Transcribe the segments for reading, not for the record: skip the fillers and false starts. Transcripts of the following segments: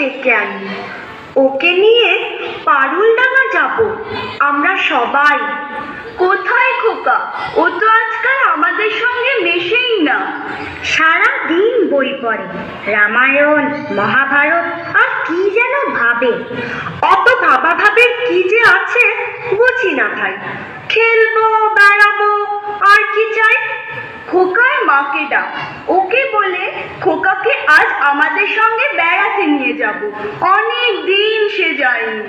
ডেকে আনি। ওকে নিয়ে পারুলডাঙ্গা যাব আমরা সবাই। কোথায় খোকা? ও তো আজকাল আমাদের সঙ্গে মেশেই না। সারা দিন বই পড়ে, রামায়ণ মহাভারত আর কি যেন ভাবে। অত ভাবা ভাবের কি যে আছে বুঝি না ভাই। খেলবো, বেড়াবো, আর কি চাই? খোকার মাকে ডাক, ওকে বলে খোকাকে আজ আমাদের সঙ্গে বেড়াতে নিয়ে যাব। অনেক দিন সে যায়নি।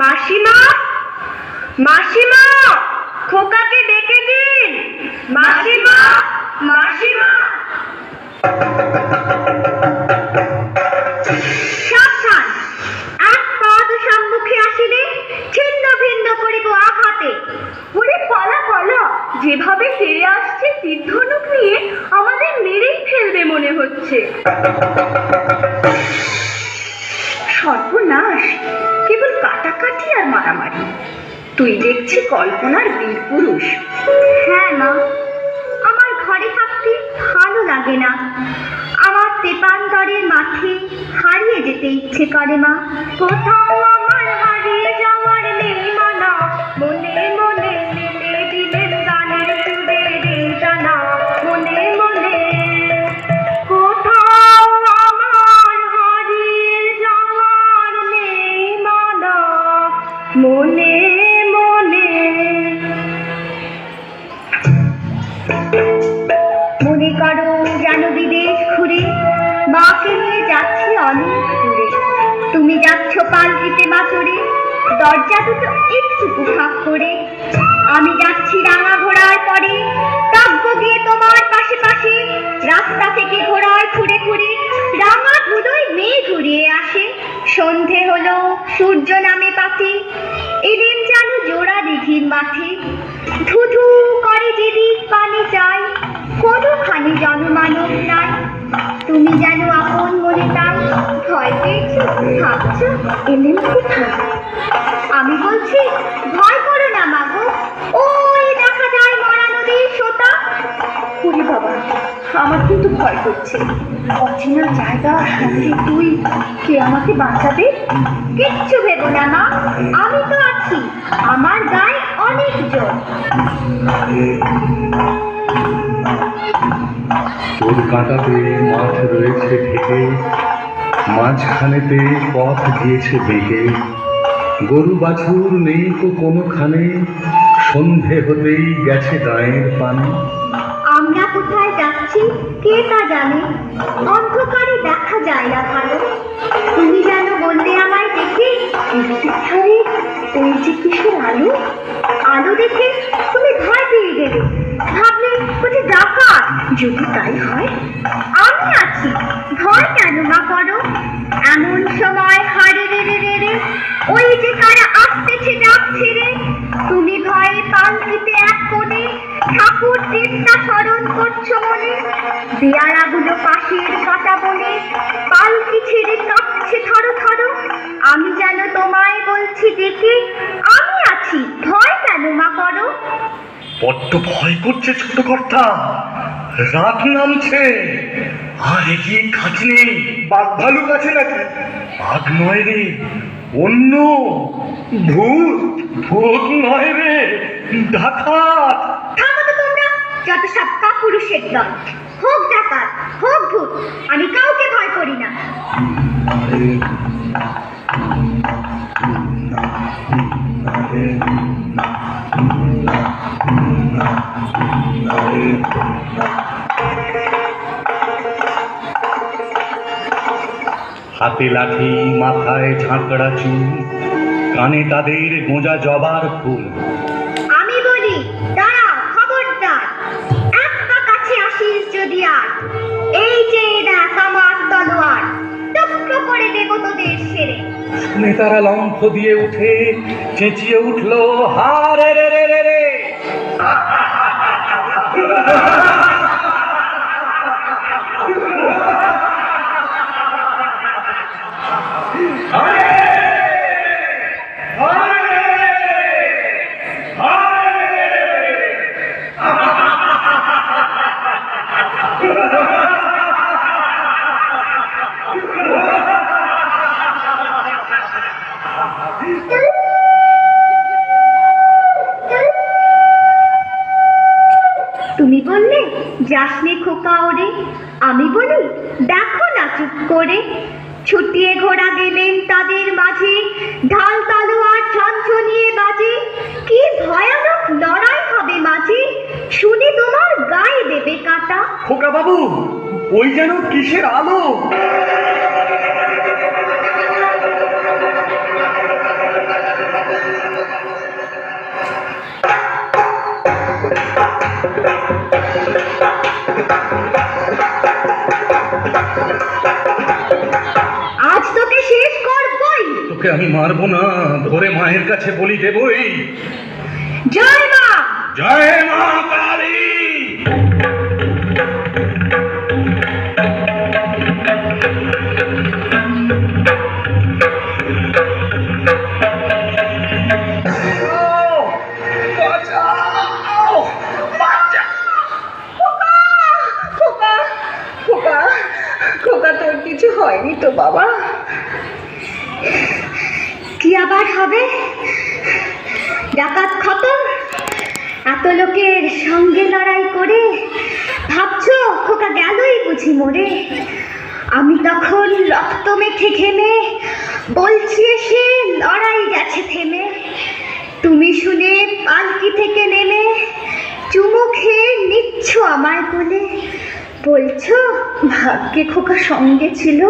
মাসিমা, মাসিমা, খোকাকে ডেকে দিন। মাসিমা, মাসিমা। সাবধান, এক পদ সম্মুখে আসিলে ছিন্ন ভিন্ন করিব আঘাতে। ওরে পালা পালা, যেভাবে ফিরে আসছে তীরধনুক নিয়ে আমাদের মেরেই ফেলবে মনে হচ্ছে। সর্বনাশ, কেবল কাটাকাটি আর মারামারি। তুই দেখছি কল্পনার বীর পুরুষ। হ্যাঁ মা, আমার ঘরে থাকতে ভালো লাগে না। আমার তেপান্তরের মাঠে হারিয়ে যেতে ইচ্ছে করে মা। কোথাও আমার হারিয়ে যাওয়ার নেই মানা, মনে মনে মেলে দিলেন গানের সুরের জানা। মনে মনে কোথাও আমার হারিয়ে যাওয়ার নেই মানা, মনে মনে। মনে করো যেন বিদেশ ঘুরে মাকে নিয়ে যাচ্ছি অনেক দূরে। তুমি যাচ্ছ পালকিতে মা চড়ে, দরজা দুটো একটু ফাঁক করে। আমি যাচ্ছি রাঙা ঘোড়ার পরে, কাব্য গিয়ে তোমার পাশে পাশে। রাস্তা থেকে ঘোড়ায় খুঁড়ে খুঁড়ে রাঙা ধুলোয় মেয়ে ঘুরিয়ে আসে। সন্ধে হলো, সূর্য নামে পাথে, এলেন যেন জোড়া দিঘির মাঠে। ধুধু করে যেদিক পানি চাই, কোনোখানি জনমানব নাই। তুমি যেন আপন মনে তাই ভয় পেয়েছো, ভাবছো এলেন কোথায়। আমি বলছি ভয় করো না মাগো, ওই দেখা যায় মরা নদীর সোতা। ওরে বাবা, আমার কিন্তু ভয় করছে। অচেনা জায়গা, সঙ্গে তুই, কে আমাকে বাঁচাবে? কিচ্ছু ভেবো না মা, আমি তো আছি, আমার গায়ে অনেক জোর। তোর কাঁটাতে মাঠ রয়েছে ঢেকে, মাঝখানেতে পথ গিয়েছে বেঁকে। গরু বাছুর নেই তো কোনোখানে, সন্ধে হতেই গেছে গায়ের পানে। আমরা কোথায় যাচ্ছি কে তা জানে, অন্ধকারে দেখা যায় না ভালো। তুমি যেন বললে আমায় দেখে, ওই যে কিসের আলো। আলো দেখে তুমি ভয় পেয়ে গেলে, ভাবলে বুঝি ডাকাত। যদি তাই হয়, আমি আছি, ভয় কেন মা করো। এমন সময় হারে রে রে রে রে, ওই যে কারা আসতেছে ডাকছে রে। তুমি ভয়ে পালকিতে এক কোণে ঠাকুর দেবতা স্মরণ করছো মনে। দেয়ারাগুলো পাশের কাটা বনে, পালকি ছেড়ে কাঁপছে থরো থরো। আমি যেন তোমায় বলছি ডেকে, আমি আছি, ভয় কেন মা করো। বড্ড ভয় করছে ছোট কর্তা, রাত নামছে। আর এগিয়ে খাঁচলে বাঘ ভালুক আছে নাকি? বাঘ নয় রে, অন্য ভূত। ভূত নয় রে, ডাকাত। থামো তো তোমরা, যত সব কাপুরুষের দল। হোক ডাকাত, হোক ভূত, আমি কাউকে ভয় করি না। হাতে লাঠি, মাথায় ঝাঁকড়া চুল, কানে তাদের গোঁজা জবার ফুল। আমি বলি দাঁড়া, খবরদার, এক পা কাছে আসিস যদি আর। এই যে দেখ আমার তলোয়ার, টুকরো করে দেব তোদের সেরে। নেতারা লম্ফ দিয়ে উঠে চেঁচিয়ে উঠলো, হারে রে রে রে রে। যাসনি খোকা ওরে, আমি বলি দেখো না চুপ করে। ছুটিয়ে ঘোড়া গেলেন তাদের মাঝে, ঢাল তলোয়ার ছনছনিয়ে বাজে। কি ভয়ানক লড়াই হবে মাঝে, শুনে তোমার গায়ে দেবে কাঁটা। খোকা বাবু, ওই যেন কিসের আলো! আজ তোকে শেষ করবই। তোকে আমি মারবো না, ধরে মায়ের কাছে বলি দেবই। জয় মা। জয় মা কালী। খোকা খোকা খোকা, তোর কিছু হয়নি তো বাবা? কি আবার হবে? ডাকাত খতম? এত লোকের সঙ্গে লড়াই করে ভাবছো খোকা গেলই বুঝি মরে? আমি তখন রক্ত মেখে ঘেমে বলছি এসে লড়াই গেছে থেমে। তুমি শুনে পালকি থেকে নেমে চুমু খেয়ে নিচ্ছ আমায় কোলে, বলছো ভাগ্যে খোকা সঙ্গে ছিল,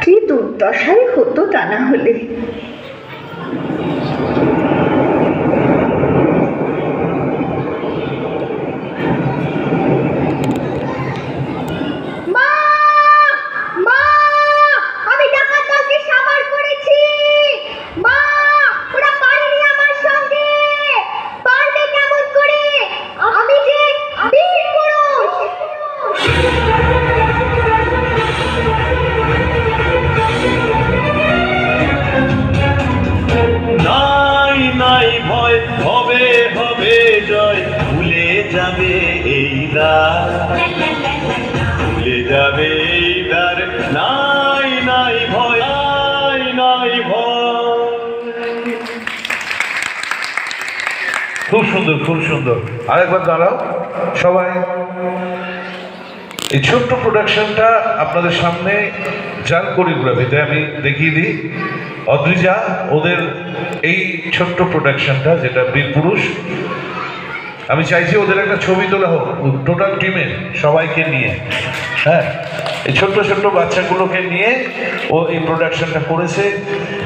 কি দুর্দশাই হতো তা না হলে। মা, মা, আমি ডাকাত দলকে সাবার করেছি। মা, ওরা পারেনি আমার সঙ্গে। পারবে কেমন করে? আমি যে বীর পুরুষ। নাই নাই ভয়, হবে হবে জয়, ভুলে যাবে এই দ্বার, ভুলে যাবে এই দ্বার। নাই নাই ভয়, নাই নাই ভয়। খুব সুন্দর, খুব সুন্দর। আরেকবার দাঁড়াও সবাই। এই ছোট্ট প্রোডাকশনটা আপনাদের সামনে যার কোরিওগ্রাফিতে আমি দেখিয়ে দিই, অদ্রিজা, ওদের এই ছোট্ট প্রোডাকশনটা যেটা বীরপুরুষ, আমি চাইছি ওদের একটা ছবি তোলা হোক টোটাল টিমের সবাইকে নিয়ে। হ্যাঁ, এই ছোট্ট ছোট্ট বাচ্চাগুলোকে নিয়ে ও এই প্রোডাকশনটা করেছে।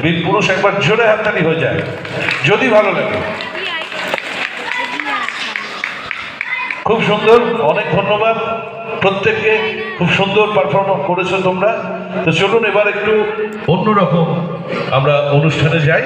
বীরপুরুষ একবার জোরে হাততালি হয়ে যায় যদি ভালো লাগে। খুব সুন্দর, অনেক ধন্যবাদ প্রত্যেককে। খুব সুন্দর পারফর্ম করেছো তোমরা। তো চলুন এবার একটু অন্যরকম আমরা অনুষ্ঠানে যাই।